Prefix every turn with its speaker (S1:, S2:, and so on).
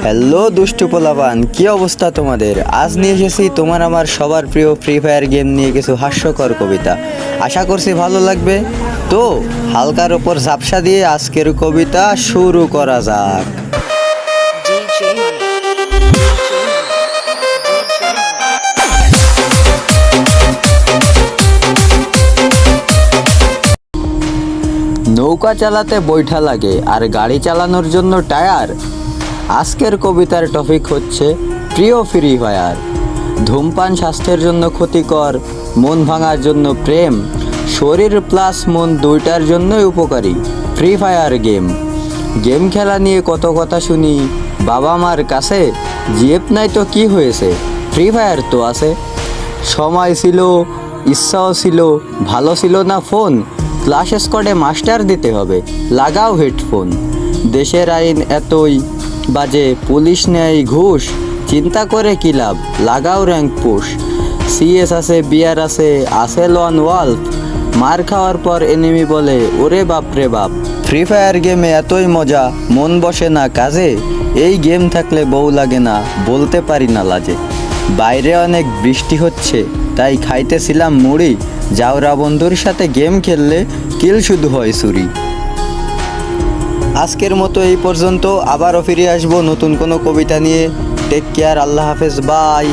S1: Hello দুষ্টু পোলাপান, কি অবস্থা তোমাদের? আজ নিয়ে এসেছি তোমার আমার সবার প্রিয় ফ্রি ফায়ার গেম নিয়ে কিছু হাস্যকর কবিতা। আশা করছি ভালো লাগবে। তো হালকার ওপর ঝাপসা দিয়ে আজকের কবিতা শুরু করা যাক।
S2: DJ Money.
S1: নৌকা চালাতে বৈঠা লাগে আর গাড়ি চালানোর জন্য টায়ার। আজকের কবিতার টপিক হচ্ছে প্রিয় ফ্রি ফায়ার। ধূমপান স্বাস্থ্যের জন্য ক্ষতিকর, মন ভাঙার জন্য প্রেম, শরীর প্লাস মন দুইটার জন্যই উপকারী ফ্রি ফায়ার গেম। গেম খেলা নিয়ে কত কথা শুনি বাবা মার কাছে, জিএফ নাই তো কি হয়েছে, ফ্রি ফায়ার তো আছে। সময় ছিল, ইচ্ছাও ছিল, ভালো ছিল না ফোন, ক্লাস স্কোয়াডে মাস্টার দিতে হবে, লাগাও হেডফোন। দেশের আইন এতই বাজে, পুলিশ নেয় ঘুষ, চিন্তা করে কি লাভ, লাগাও র্যাঙ্ক পুশ। সিএস আছে, বিয়ার আছে লন ওয়াল্ফ, মার খাওয়ার পর এনিমি বলে ওরে বাপ রে বাপ। ফ্রি ফায়ার গেমে এতই মজা, মন বসে না কাজে, এই গেম থাকলে বউ লাগে না, বলতে পারি না লাজে। বাইরে অনেক বৃষ্টি হচ্ছে, তাই খাইতেছিলাম মুড়ি, যাওরা বন্ধুর সাথে গেম খেললে কিল শুধু হয় চুরি। আজকের মতো এই পর্যন্ত, আবারও ফিরে আসবো নতুন কোনো কবিতা নিয়ে। টেক কেয়ার, আল্লাহ হাফেজ, বাই।